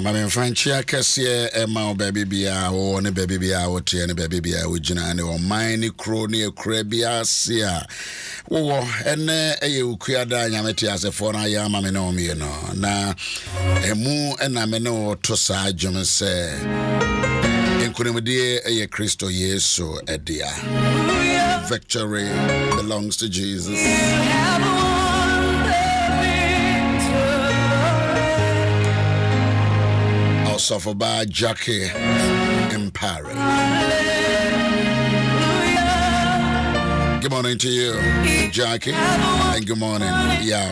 Mama Franchia Cassia, Emma baby bia, or ne baby bia, or Tiana baby bia, Ujina, or mine crony, Crebia, Sia. Oh, and you creada Yameti as a phone I am, I know me, na a moo and I know Tosa, Jim say, and couldn't be a Christo, yes, so a dear. Victory belongs to Jesus. Suffer by Jackie in Paris. Good morning to you, Jackie, and good morning, Yao.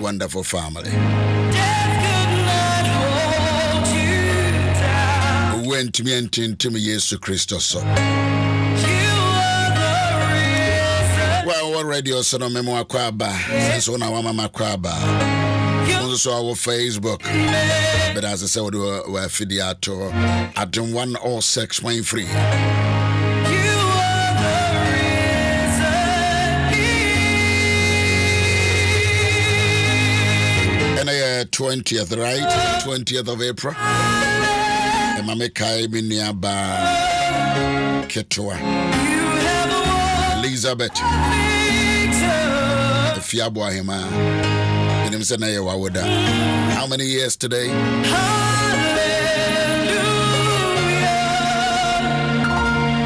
Wonderful family. Went to me and to me, Jesus Christus. Well, what radio son of Memo Aquaba, and so now I'm a Aquaba. Also our Facebook, but as I said, we're Fidiato Adom 106.3. And 20th, right? 20th of April. And Mame Kai Miniaba Ketua Elizabeth Fiabwa Hima. How many years today?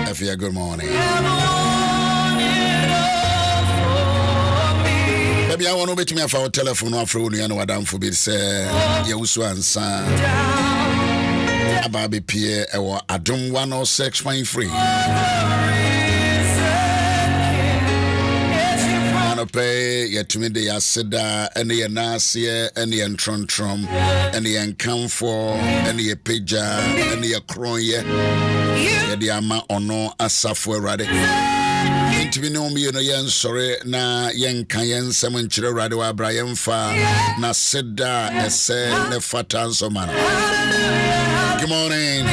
Afia, good morning. Maybe I want to bet me off our telephone or phone and what I'm for say Owusu-Ansah Ababi Pierre or Adom 106.3. Pay yet to me the Asida and the Nasia and the Trontrom and the Encanfor and the Pija and the Acroye and the Ama Ono Asafwe Radi. To be no me no yen sorry na yen kayen semen chire radio Brian fa na Seda ese ne fatan so man. Good morning,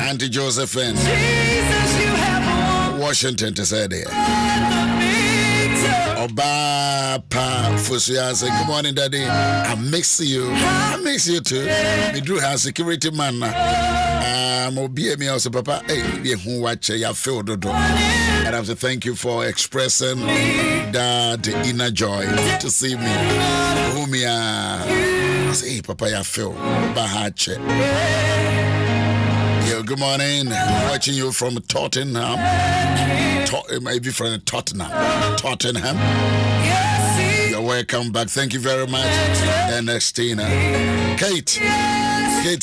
Auntie Josephine. Washington to say there. Oba pa Fusiasa. Good morning, Daddy. I miss you. I miss you too. Me do have security man. Obi me also, Papa. Hey, who watch ya feel do. And I have to thank you for expressing that inner joy to see me. Whom ya say, Papa, ya feel bahache. Good morning. Watching you from Tottenham. Maybe from Tottenham. You're welcome back. Thank you very much. And Estina. Kate,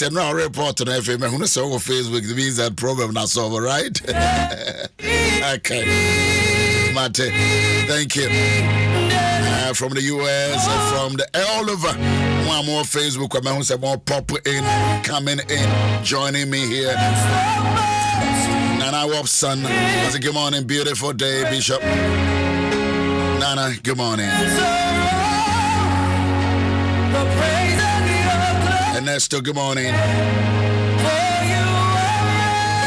I'm not reporting FM. Who knows over Facebook? It means that problem not solved, right? Okay. Mate, thank you. From the US, from the all over. One more Facebook, who's more pop in, coming in, joining me here. Nana Wobson, that's a good morning, beautiful day, Bishop. Nana, good morning. Ernesto, good morning.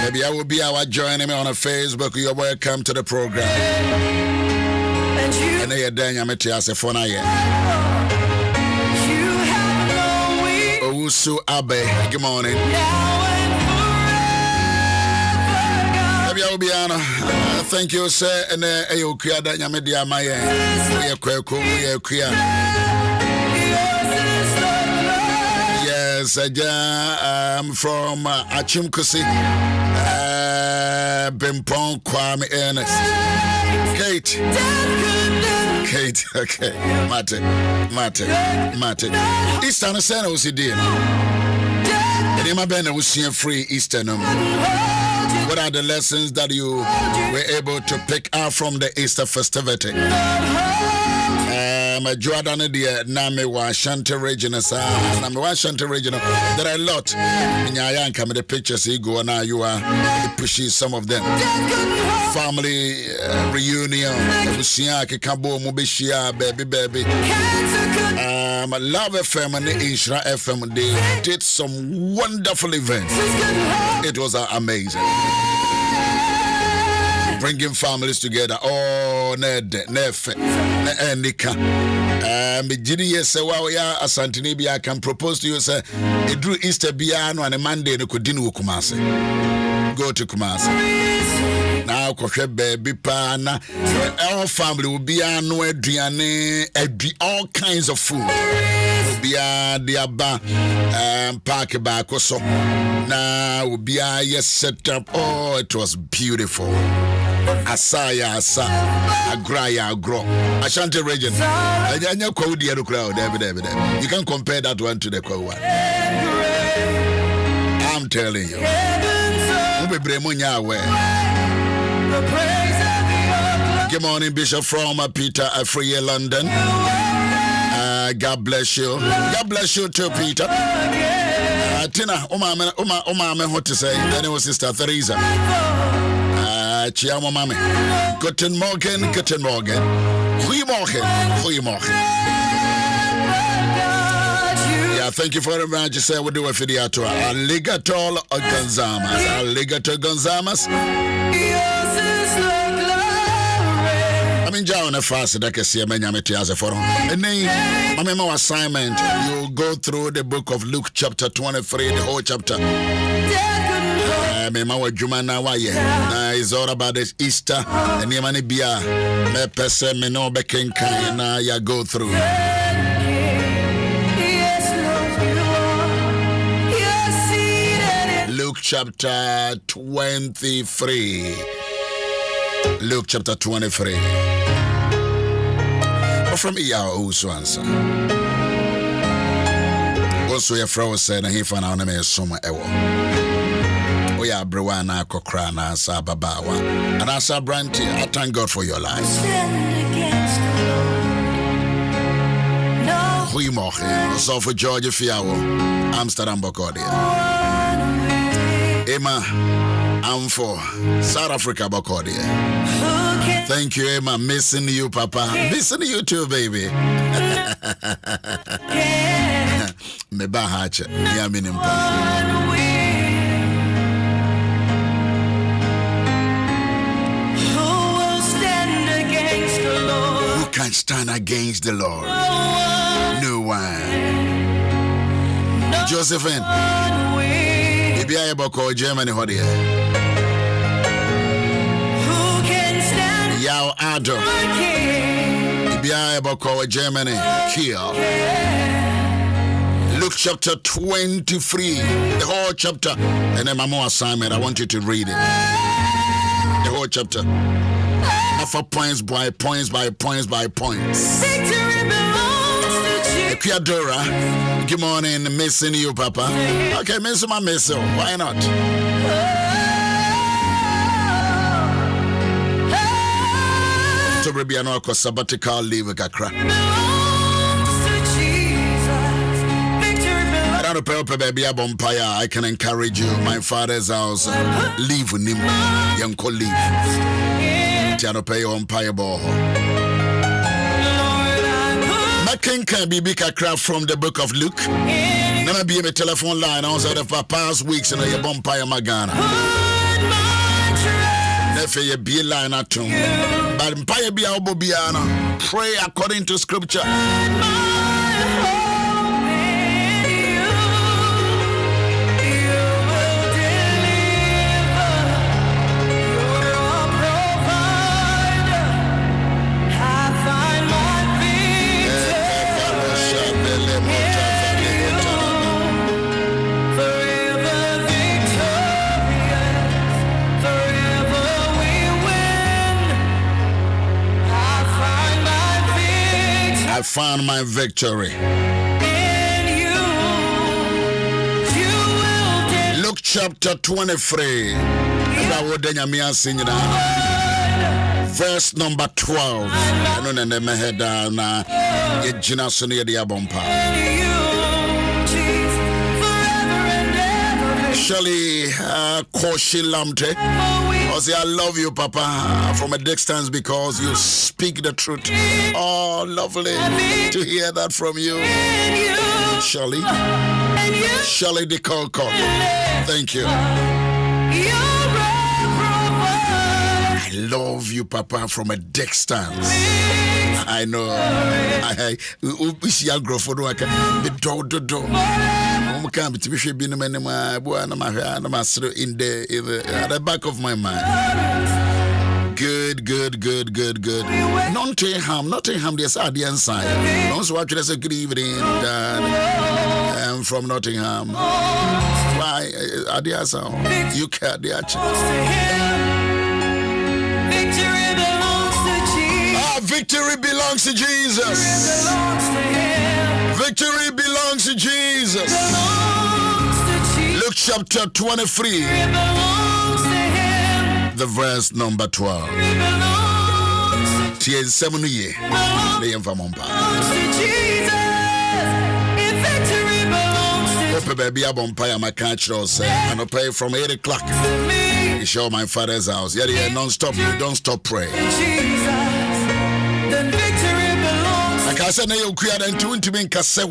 Maybe I will be our joining me on a Facebook. You're welcome to the program. And they are Daniel Metias for now. Owusu-Ansah, good morning. Maybe I will be honor. Thank you, sir. And you create Daniel Media Maya. Yes, I'm from Achimkusi. Bimpon Kwame Ernest. Kate, okay. Mate. Eastern Sena was it dear. And in my band was free Eastern. What are the lessons that you were able to pick up from the Easter festivity? Jordan dear Name Washington region Washington region. There are a lot in Yayanka with the pictures you go now you are pushing some of them. Family reunion, Kabo Mubishia, baby. Love FM and Isra FM, they did some wonderful events. It was amazing. bringing families together. Oh, Ned, Nefe, Nika. Yes, wow, yeah, Asantini Bia can propose to you, sir. It drew Easter Biano and a Monday no could dinner Kumasi. Go to Kumasi. Now, Koshe baby pana. Our family will be all kinds of food. Bia diaba park back so now will be yes set up. Oh, it was beautiful. Asaya asa agraya agro Ashanti region. Anya kwudi ya crowd every. You can compare that one to the crowd one. I'm telling you. Good morning, Bishop from Peter Free London. God bless you. God bless you too, Peter. Tina, Oma, what to say? Then it was Sister Theresa. Chiamo Mami. Guten Morgen. Goeiemorgen. Yeah, thank you very much. You say we do a video to Alligator Gonzamas. Down a fast that can see a man as a forum. And then, my assignment, you go through the book of Luke, chapter 23, the whole chapter. It's all about this Easter and Yamani Bia. Me pese me no bekin na ya go through. Luke chapter 23. Luke chapter 23. From Owusu-Ansah. Also, your friend said, he found out me summer ewo. We are Brewana Kokrana Sababawa. And I saw Branty, I thank God for your life. Goeiemorgen. So for Georgia Fiawo, Amsterdam Bokodia. Emma, I'm for South Africa Bokodia. Thank you, Emma. Missing you, Papa. Missing you too, baby. Me bahacha. Who can stand against the Lord? No one. Josephine. Maybe I ever call Germany, Hodia. Yao Adom. Bia Boko Germany. Kiel. Luke chapter 23. The whole chapter. And then my more assignment. I want you to read it. The whole chapter. Not for points by points. Victory belongs to Kiadora. Good morning. Missing you, Papa. Okay, miss my miss. Why not? To be an sabbatical leave with Accra. I don't know, baby, Adom Ahengua. I can encourage you. My father's house. Leave with him. Young call leave. Tiano pay on Payabo. Making can be big Accra from the book of Luke. Never be a telephone line. I was out of past weeks in a Bompire Magana. Be line at home. But Empire be Albobiana. Pray according to scripture. I found my victory. Luke chapter 23. Verse number 12. Surely, Koshilamte. I say, I love you, Papa, from a distance because you speak the truth. Oh, lovely to hear that from you. Shirley the Coco. Thank you. I love you, Papa, from a distance. I know. I wish you grow for the door. Can't be at the back of my mind. Good. Nottingham, there's Adom Ahengua. Also, watch us a good evening, I'm from Nottingham. Why, Adom Ahengua? You can't, dear child. Victory belongs to Jesus. Victory belongs to Jesus. Luke chapter 23, the verse number 12. Baby, I'm my catch and I pray from 8 o'clock. You show my father's house. Yeah, non-stop. Don't stop praying. I can't say you create and to me can say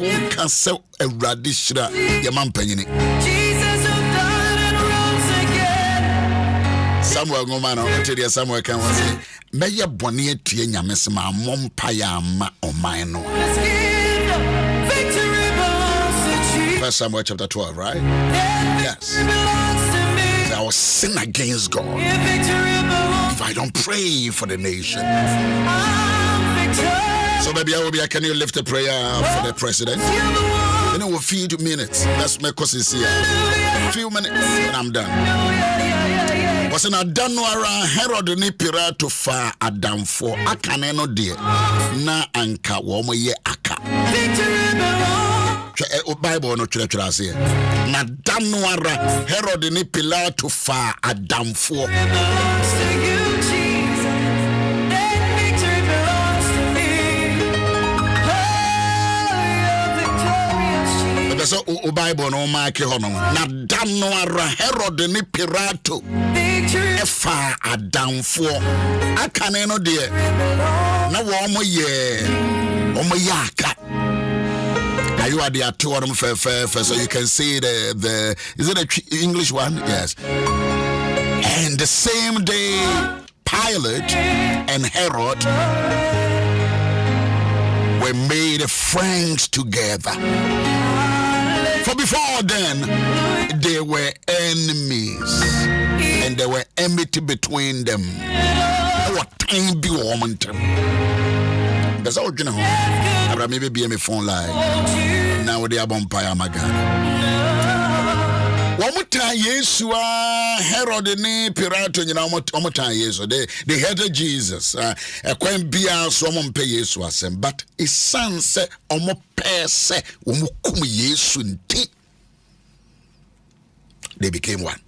a radish your man penny. Somewhere go man until there somewhere can say may your bonnet to your miss my mom payama or mine. First Samuel chapter 12, right? Yes. I will sin against God if I don't pray for the nation. So maybe can you lift a prayer for the president? You know, a few minutes. That's my cause here. A few minutes and I'm done. Was an Adom Herod ni pirato fa Adam for akaneno de na anka womo ye aka. Bible no church here. Na Danwara Herod ni Pilato fa Adam for. So Bible no mark hono. Na Danwara Herod ni Pilato fa Adam for. Akane no de na womo ye aka. You are the atorum so you can see the is it a English one? Yes. And the same day Pilate and Herod were made friends together. For before then they were enemies and there were enmity between them. What time be woman? That's all you know. I maybe be a phone line. Now they are bumpire magana. One more time, yes, Herod ni Pirato, you know, one more time, yes, they hated Jesus. A quite be as someone pay yes was him, but his son said, Omo pay se, Omo kum yes unti. They became one.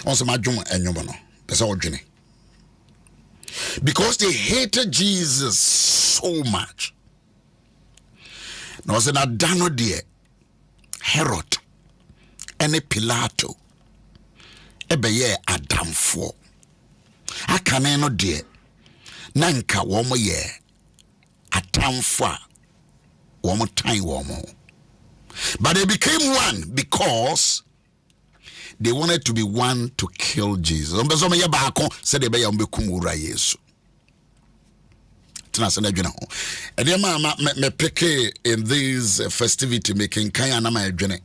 Also, my Juma and Yumano. That's all, Jenny. Because they hated Jesus so much. Now, was an Adano dear Herod and a Pilato, Ebeye Adam for. I can't no dear Nanka womo ye Adam for one more time womo. But they became one because they wanted to be one to kill Jesus. Said they be kumura Yesu. And then me pick in this festivity making kaya na ma adwene.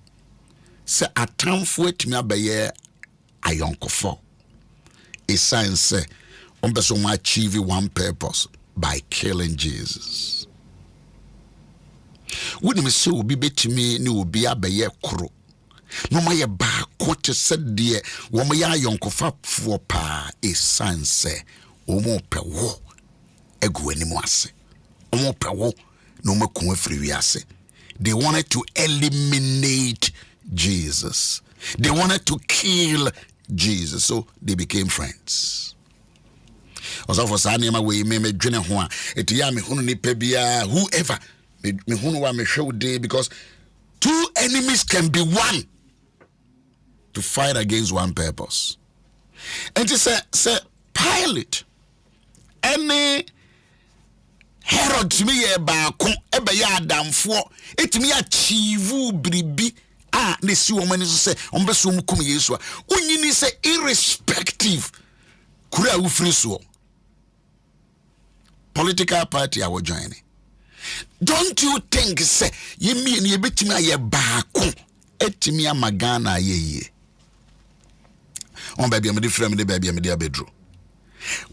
Say atamfo etimi abaye ayonkofo. A sign say umbeso mo achieve one purpose by killing Jesus. When me say obi betimi ni obi abaye koro. No my ba quote said dear woman ya yonkofa for pa a sign say omo pe wo egu animu ase omo pe wo no ma kun afiri wiase. They wanted to eliminate Jesus. They wanted to kill Jesus, so they became friends. Also for sanema we me dwene ho a etia me hunu ni pa bia whoever me hunu wa me hwe dey, because two enemies can be one to fight against one purpose. And he say Pilate any Herod to me ba ko ebe ya adamfo etimi achieve bribi they see woman is say on besum kum yesu unyini say irrespective kura wo free so political party I will join. Don't you think say ye me ni betimi aye baako etimi amagana ye on baby am frame de baby am de abedro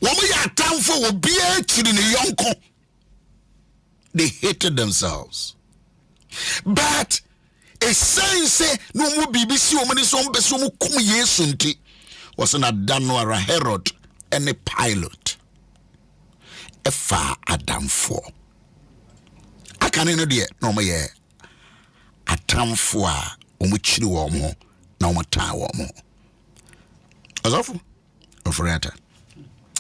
wo mo ya tamfo wo bia chiri ne yonko. They hated themselves, but a sense no mu BBC wo mani so mbeso mu kum Yesu nti was na Danoara Herod and a pilot efa adamfo akane no de no mo ye atamfo a wo mu chiri wo mo na wo taa wo mo azofo ofrata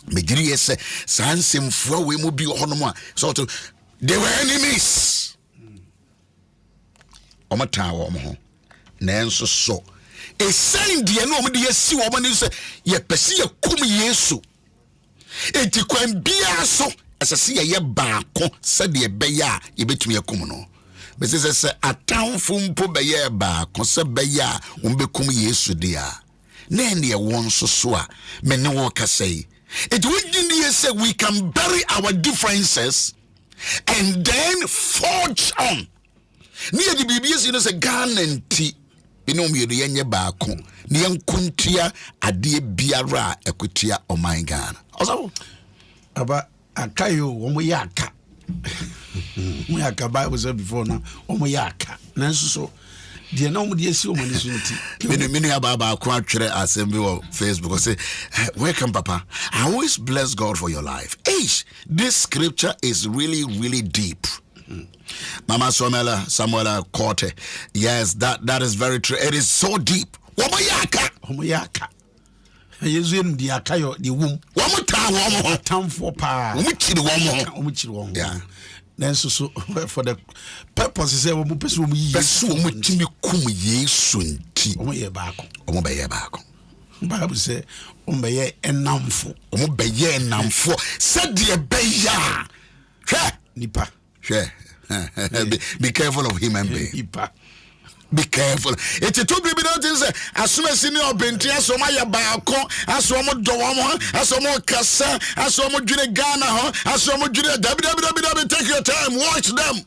megiri yese sansemfo we mu bi ho no mo so they were enemies. Omata wo mo nanso so e sign de no mo de yesi wo mo ni se ye pese ye kum Yesu enti kwan bia so asese ye baako se de be ya ye betumi akum no be se atamfo mpo be ye baako se be ya wo be kum Yesu dia na ne won so a me ne wo ka sei it would say we can bury our differences and then forge on. Near the BBS, you know, say Ghana and tea. You know, me the yenye baako. Niyan kuntia adie biara ekutia o my Ghana. Also, aba akayo omuyaka. Omuyaka Bible said before now. Omuyaka. Nanso so. The no mo dey see o mani so nti. Many ababa kwa twere assembly on Facebook say, welcome Papa. I always bless God for your life. This scripture is really deep. Mama Samuela Korte. Yes, that is very true. It is so deep. Omuyaka. Yesu em di akayo di wum. Womo ta womo tamfo pa. Omuchiri womo. Yeah. Nanso so for the purpose say wo pese wo yi Yesu wo timi kum Yesu nti wo ye baako be ye baako Bible say wo be ye enamfo said de be ya nipa be careful of him and nipa be careful. It's a two people don't say as soon as you know benti aso ma ya baako aso mo do wo aso mo kasa aso mo dwene Ghana ho aso mo dwene www take your time watch them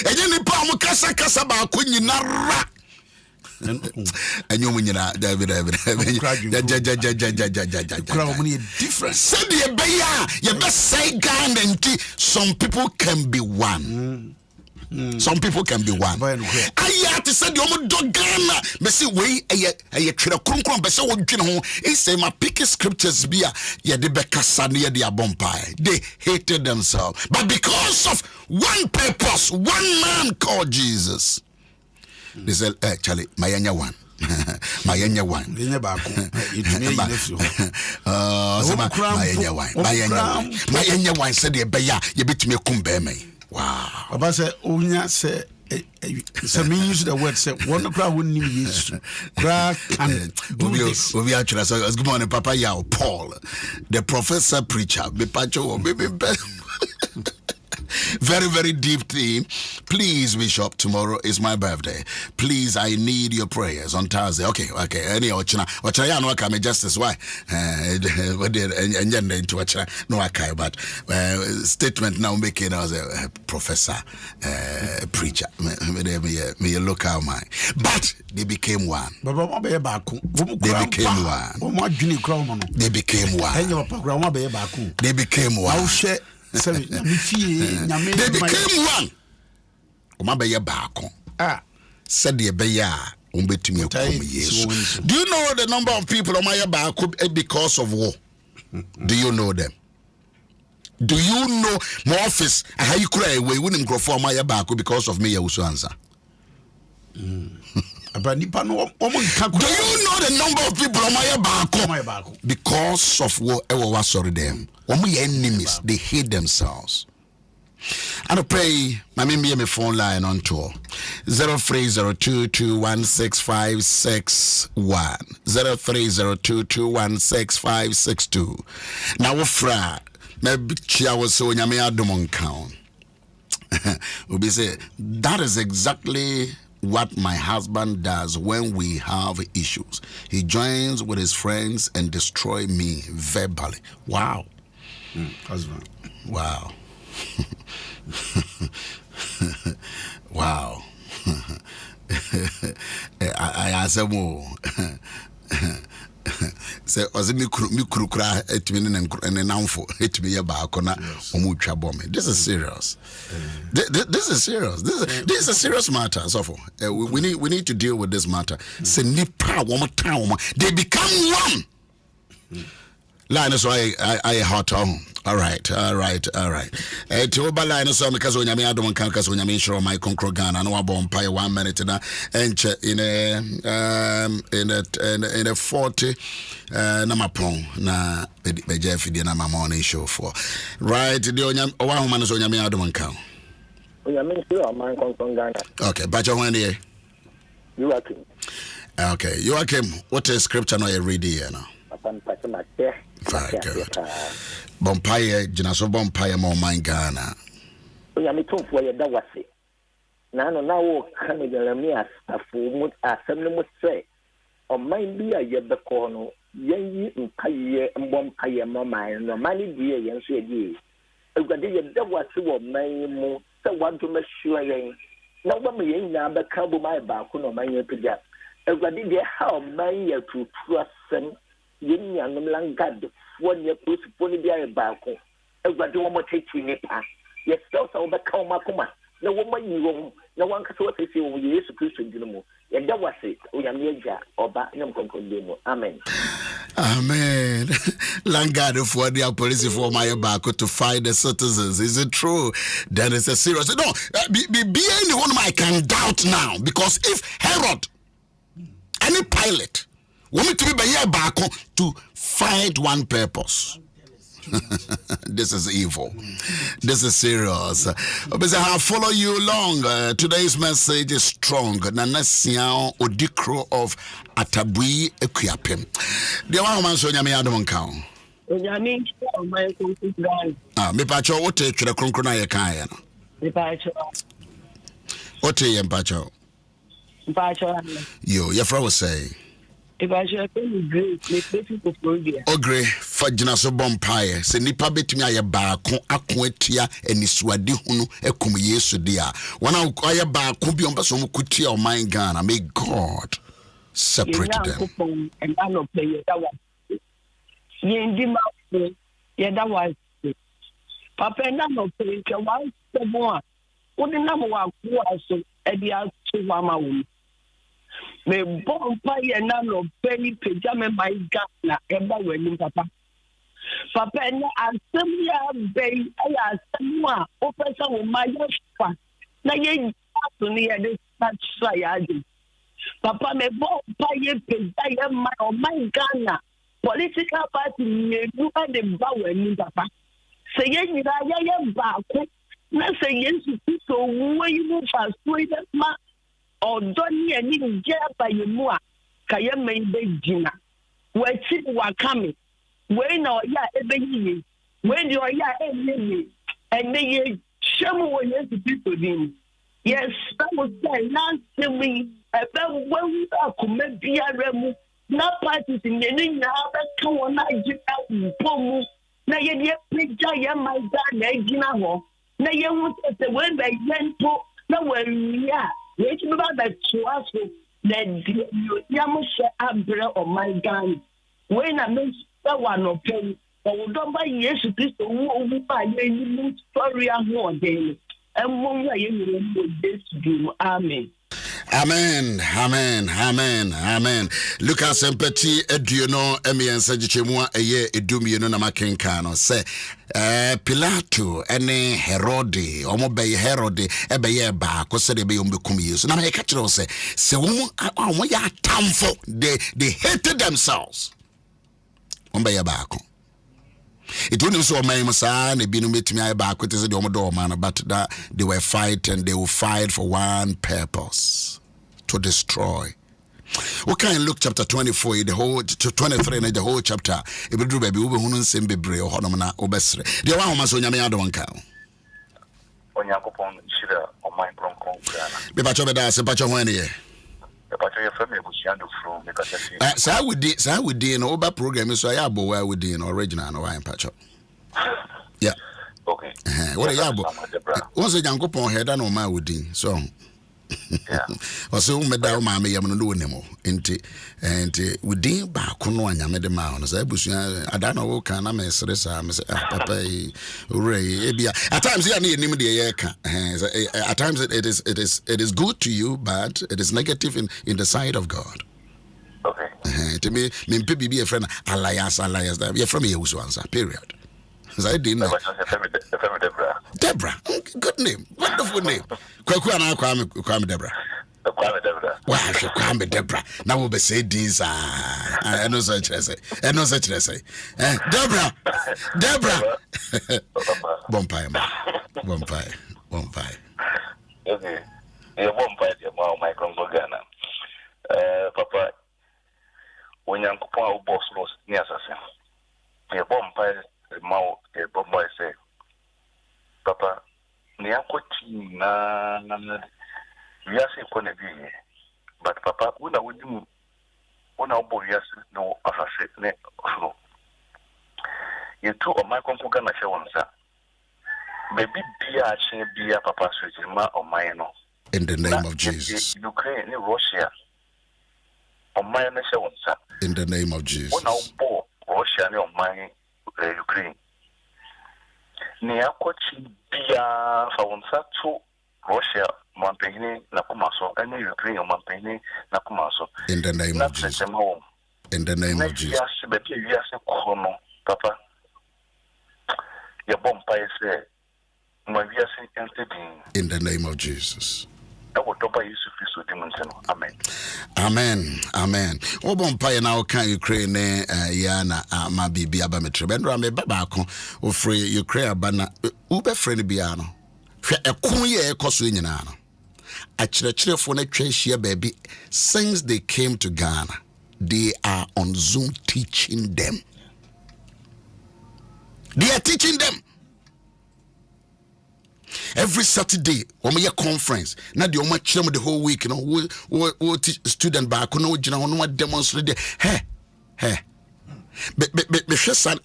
eje nipa mo kasa baako nyinara enyo mo nyina David crowd money different said the be ya be say Ghana nti some people can be one. Some people can be one. I to say the omo dogana. Me say we a twere kronkron be say wo dwene ho. E say my pick scriptures bia ye de be kasa na ye de abompai. They hated themselves. But because of one purpose, one man called Jesus. They said, Charlie, mayanya one. Mayanya one. Mayanya one said ye be ya ye bitime kumbe me. Wow. Baba say onya say me use the word say one crowd wouldn't need Jesus. Crowd can do this. We actually so good morning Papa Yao Paul, the professor preacher. Be pacho baby. Very deep theme. Please, Bishop, tomorrow is my birthday. Please, I need your prayers on Thursday. Okay. Anyhow, Ochana no come justice why? And into Ochana no okay, but statement now making as a professor, preacher. Me look how my. But they became one. They became one. They became one. They became one. Sorry, they became one. Omabeye baako. Said the beya umbetumi akum Yesu. Do you know the number of people omaya baako because of war? Do you know them? Do you know my office? How you cry we wouldn't grow for omaya baako because of me Owusu-Ansah? Do you know the number of people omaya baako because of war? Ewa sorry them. Enemies, they hate themselves. And I pray, my me phone line on tour 0302216561 0302216562. Now we fra maybe chia was so nyame Adom count. We say that is exactly what my husband does when we have issues. He joins with his friends and destroy me verbally. Wow. Husband. Wow. Wow. I said more. Say ozimi kura etimi ne namfo etimi ye ba akona omu twa bom. This is serious. This is serious. This is a serious matter. So we need to deal with this matter. Say nipa wo town they become one. Line so I hot on. All right. To oba line so because onyame adom kan because onyame shiro my konkro Ghana no abon pai 1 minute na enche in a 40 na mapon na be Jeff di na morning show for. Right, the onyame owa homa no so onyame adom kan. Onyame shiro my konkro Ghana. Okay, but you when here? You are king. Okay, you are king. What is scripture no you read here now? Very good. Bompaye, Jinaso Bompaye, more mine Ghana. We are meeting for your dawasi. Nano now coming to me as a full assembly must say, or might be a yebacono, yen in paye and bompaye, mamma, and no money dear, yen said ye. A good day, dawasi or may more, so want to make sure yen. No one may now become my back on my pijak. A good day, how may you to trust them? Yen young langad, 1 year push for the balcony. A graduate taking it. Yes, also become Makuma. No woman you won't, no one can sort of see over years to push Dinamo. And that was it. We are major or back no conclusion. Amen. Amen. Langard for the police for my back to fight the citizens. Is it true? Then it's a serious. No, be anyone I can doubt now because if Herod, any pilot, want me to be by back to find one purpose. This is evil. This is serious. I'll follow you along. Today's message is strong. Nanasiao Odikro of Atabui Equiapim. The one man so nyame adom kan. Onyame my conclusion. Me pacho what e twere kronkron na ye kan ye no. Me pacho. What ye pacho? Pacho. Yo, your friend was say. If I should great, for Florida. Ogre for Jinaso Bompaye, se nipa betumi aye baako akoatia enisuade hunu ekum Yesu dia. Wana aye baako bi omba so mu kutia o man Ghana. May God separate them. And I no play that was. Yendi ma ye that was. Papa na no play ke one more. Odi na mo wa ku aso e dia to wa ma wo. Me Bompaye na no penny pejame my Ghana eba wenim papa. Papa na asem ya be aya asem a opesa wo ma yefa na ye aso ne ye de satsa ya ade. Papa me Bompaye pejaye ma o my Ghana political party ne du ade ba wenim papa. Se ye nyira ye ba ko na se Yesu Kristo wo yi mu fa so ide ma Odoni ani nje abayemu a kaye men be gina wachi wakame we na oya ebeyiye we di oya enye enye shemu wo Yesu Kristo din. Yes, that was say na se we ebe we akoma biara mu na parties in the nya abeka wona agina pomu na ye de pija ye maida na agina ho na ye hu se we be yento na we ya we to about that to us that yamusha abre o my God when I make that one of pain or don't buy Jesus Christ who buy any story more daily and one way you this do. Amen. Amen. Lucas empathy eduno emiensa gichemu eye edumie no na makenkano say Pilato ene Herode omobey Herode ebeye ba ko se de be ombekum Yesu na me ka kire se wo ya tamfo they hated themselves ombeye ba ko it wouldn't so my masa na binu metimi ay ba ko te se de omodo man but that they were fighting, they will fight for one purpose, to destroy. We can look chapter 24 the whole to 23 in the whole chapter. If we do baby we hunu nsem bebre o hono na obesre. The one ma so nyame adom kan. Onyankopon shira o my bronco. Bepacho beda se pacho when ye. Bepacho your family was young from because sa we did no over program so ya bo wa we did original no why pacho. Yeah. Okay. What are you? Once a Yankopon head and on my wedding, so. Yeah. Also, Madame Mammy, I'm no anymore. And we did back on one Yamada Mounds. I don't know what kind of mess. Papa, at times, you need him the at times it is good to you, but it is negative in the sight of God. Okay. To me, be a friend, alias, that you're from Owusu-Ansah, period. I didn't know. Deborah, good name, wonderful name. Kwame Deborah. Wow, Kwame Deborah. Now we'll be saying these. I know such as say. Deborah. Bompire. Okay. You bompire your mom, my Congo Ghana. Papa, when you're going boss lost near us, you bompire. Mau e bomba say papa ni akoti na wiase ko na bi but papa una wudimu una obo wiase no afase ne so you two o my konko na she wonsa baby bia che bia papa so ma o my no in the name of Jesus. Ukraine ni Russia o my na she wonsa in the name of Jesus. Una obo Russia ni o my Ukraine. Niakochi bia fawonsa to Russia mampeni na kumaso and Ukraine mampeni na kumaso. In the name of Jesus. In the name of Jesus. Yes, Papa. Your bompa is in the name of Jesus. Amen. Obompa na oka Ukraine ya na ma bibia ba metrebe me baba ko ofre Ukraine bana ube friend bia no hwe ekun ye ekoso nyina no akyerɛkyerɛfo na twahia baby since they came to Ghana they are on Zoom teaching them. They are teaching them. Every Saturday, when we have conference, now the Oma the whole week, you know, we teach student back, no, you know, no demonstrate. Hey. Be son,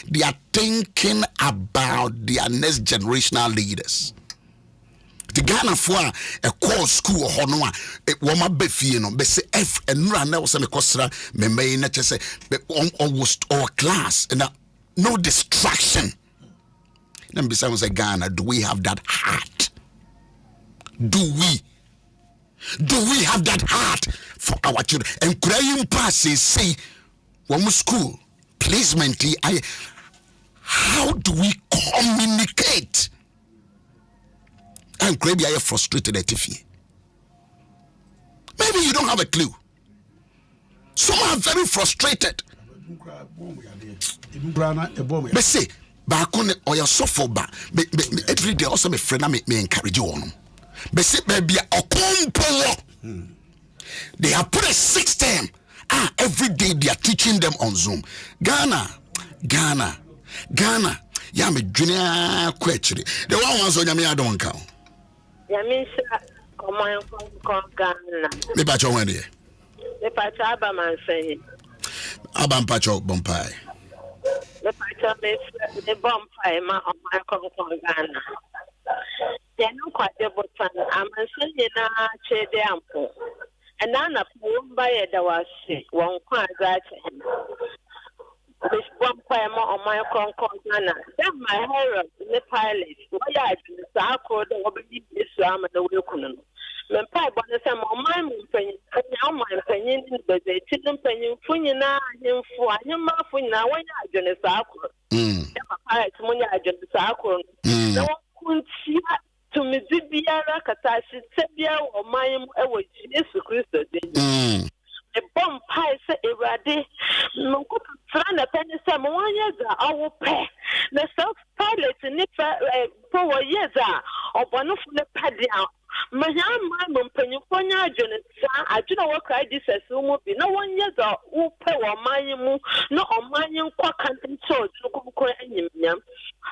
they are thinking about their next generational leaders. The Ghana for a core school or no one be fee be say F and run now some costra me may not say almost our class and no distraction. Then besides say Ghana, do we have that heart? Do we have that heart for our children? And crying passes say one school placement how do we communicate? And maybe I am frustrated at Tiffy. Maybe you don't have a clue. Some are very frustrated. But say, back on or your sofa ba every day also my friend me encourage you on. But say baby they have put a 6 term. Every day they are teaching them on Zoom. Ghana. Ya me junior kwechiri. The one ones on yami Adom count. Yamisha Oman Ghana. Me pacho when here. Me pacho Abaman say. Abam pacho bompai. Me pacho me bompai ma Oman Ghana. They no quite the button. I'm saying na chede ampo. And now Pumba there was one quite that. This bompai ma Oman Ghana. Then my hero the pilot. Why I the Sako the Wobby Islam and the Wilkunan. When Pai Bonnet my penny, now my penny, but they didn't penny Funina and for him when I join the Sako. My pilot money I join the Sako. No one could see to me Zibiara Katashi, Sebia or my which is Christ. A bomb pie said a radi, no good friend a penny some 1 year I will pay. The self pilot in it for years or one of the paddy out. My young man, Penny I do not work like this as soon be no 1 year who pay or my no or my quack and so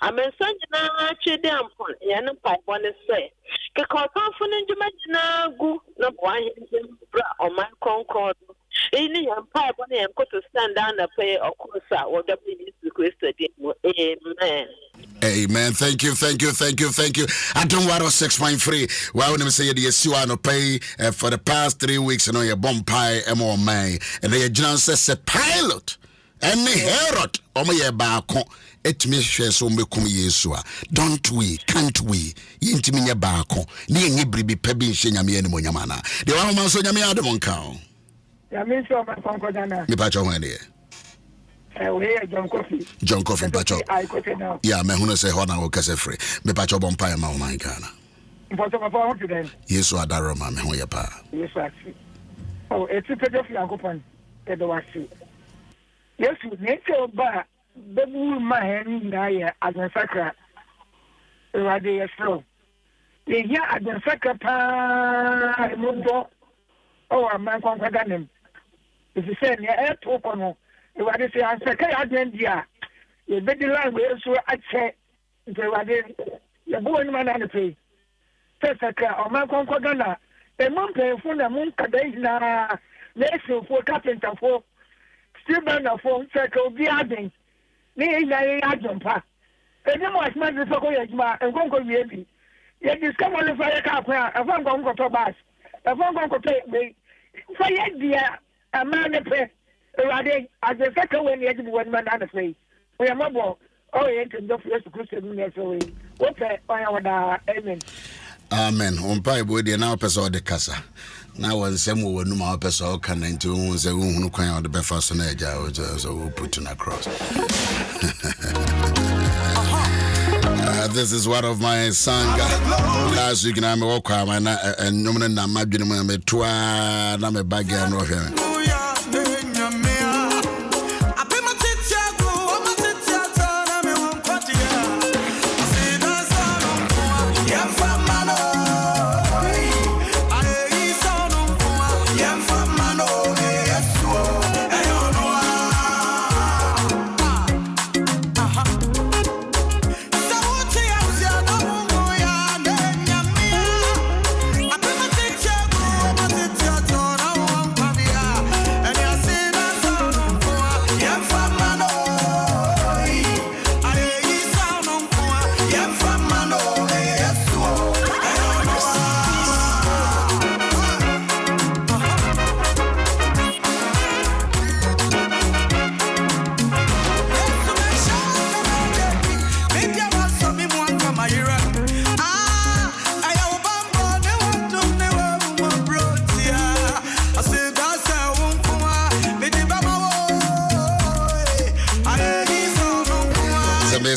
I'm a son na chidam pon yan pipe one say. Because confident you might go no one on my concord. In the pipe one and go to stand down the pay or course or the police requested. Amen. Amen. Thank you. Adom 106.3. Well, when I say you are no pay for the past 3 weeks, you know, your bomb pie, more man, and the general says a pilot. And me Herod, my back, it me share so me come Yesua. Don't we, can't we? Yintiminya bako, ni ngibribi pebi shenya mi eni monyamana. De wa man so nyame Adom nka. Ya me so ma konko dana. Me pacho hwene. We John Coffee pacho. Yeah, me hunu se ho na wo kase free. Me pacho bompa ma o man kana. Mpoto ma fa ho den. Yesu adaro ma me ho ye pa. Yesu ati. Oh, eti pejo fi akopon. E do wasi. Yesu neke ba bebu ma hen na ye agensakra. Ewade yesro. Ye ya agensakra pa mo do. Oh, man kon kwadanem. Isi se ne e to kono. Ewade se ansaka ya dendia. Ye bedi langue so ache. Ewade ye bo ni mana pe. Saka o man kon kwadana. E mon pe fu na mon kadai na nesi fu carpenter fu. Still na fu saka obi aden. Ni ina ya jumpa. E ni mo asma de soko ye juma e kon ko wie bi. Ye discover le fire ka kwa afan kon ko to bas. Afan kon ko pe fire dia amane pe. Ewade agensaka we ni ejibu wani mana fe. We amabo oh ye ntendo fu Yesu Kristo ni so we. Wo pe oya wada amen. Amen. Umpa ibo de na opesa ode kasa. Na wansem wo nu ma opesa o kan nti hu se hu hunu kwan ode be fa so na eja so we put in across. This is one of my song last week na me wo kwa ma na enum na madwene mu me toa na me bag ya no hwe.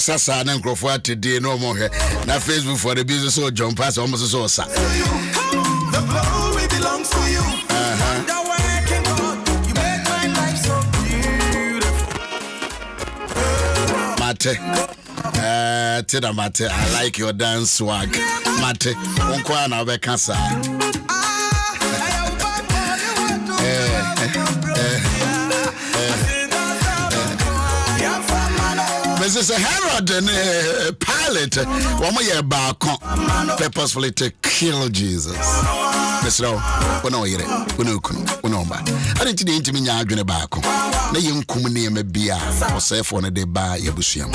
Sasa na nkrofo atede no mo hwe na Facebook for the business so jump pass almost so sa the glory belongs to you. The working God, you make my life so beautiful. Mate Tina Mate, I like your dance swag. Mate onko na obeka sa This is a Herod and pilot. One more back purposefully to kill Jesus. Mr. We know it. We know ba. I didn't need to me nyadwene back. Na yinkum ne me bia or say for na de ba yabusuam.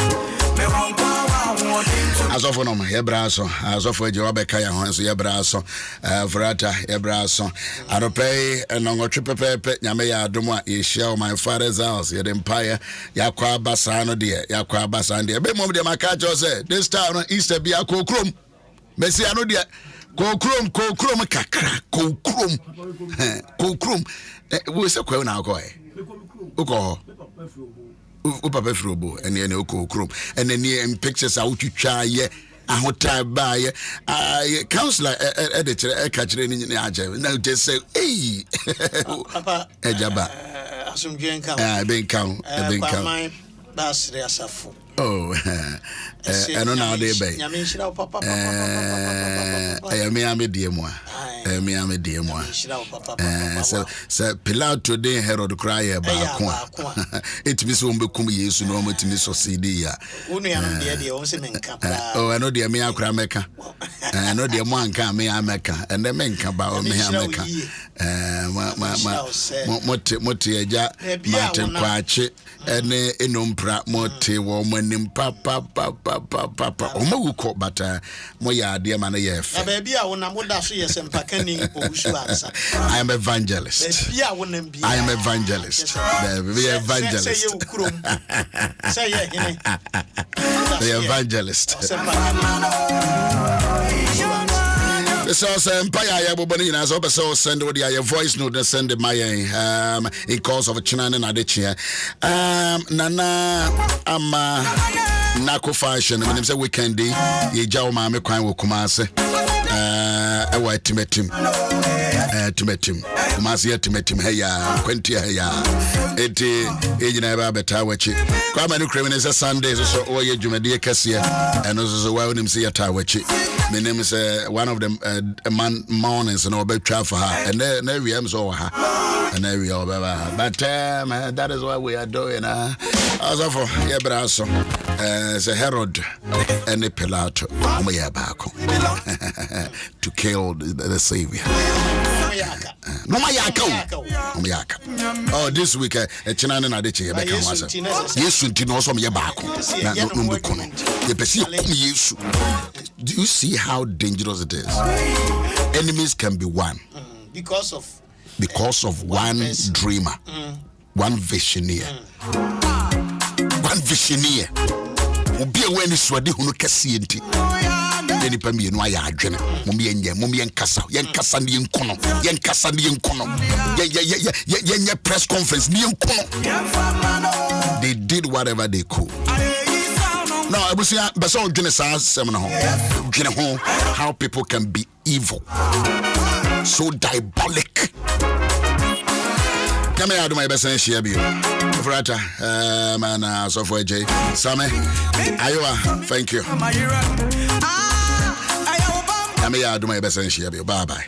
As of no yebraso as of we Jobeka ya ho so yebraso vrata yebraso aropei no pepe nyame ya adom a ye share my father's house ye empire yakwa basano de yakwa basano de be mom de maka jo say this town Easter bia kokrom mesi ano de kokrom kakra kokrom we say kwa na ko uko Papa Frobo and the Okokrom and then pictures out to try ye ahota ba ye counselor editor catcher in the now just say hey Papa Ejaba asumdwen count ben count that's the asafu oh I don't know they be nyame nshira papa I am me die mo me am dear moi. So Pilato de Herod cry about it miss won't become yesu no mo timi so CD ya. Oh, I know the me akra meka. I know the man can me ameka and the men can ba me ameka. Moti eja Martin Kwache ene enompra moti wo manim papa omo but mo ya de man ye fe. Baby a wona mo da so yesempa kani Owusu-Ansah. I am evangelist. Baby a wona bia. I am evangelist. Baby evangelist. Say you krom. Say ye the evangelist. So empire ya bobani na so person send what your voice note and send my in cause of China na de nana ama nako fashion when say weekend day ye jaw ma me kwan wo Kumase ewa timetim Kumase timetim hey ya kwenti hey ya eti ejina ba beta wachi kwa ma no criminal Sunday so oye dwumade kase and so wa onim say yata wachi my name is one of them mornings and about travel her and then we am so her and then we all but that is what we are doing also for yeah but also say Herod and the Pilato to kill the Savior. Oh, this week China na de che Rebecca was yes no so me baako na no mbukono ye pesi yesu. Do you see how dangerous it is? Enemies can be won because of one dreamer, one visioneer. One visioneer. Obi a weni swadi hunu kase enti. Eni pa mi enu aya adwene. Mom yenkasa ne yenkono. Ye press conference ne yenkono. They did whatever they could. No, I was saying, but so how people can be evil, so diabolic. Come here, I do my best and share you. Frata, man, so for J. Same, Iowa, thank you. Come here, I do my best and share you. Bye bye.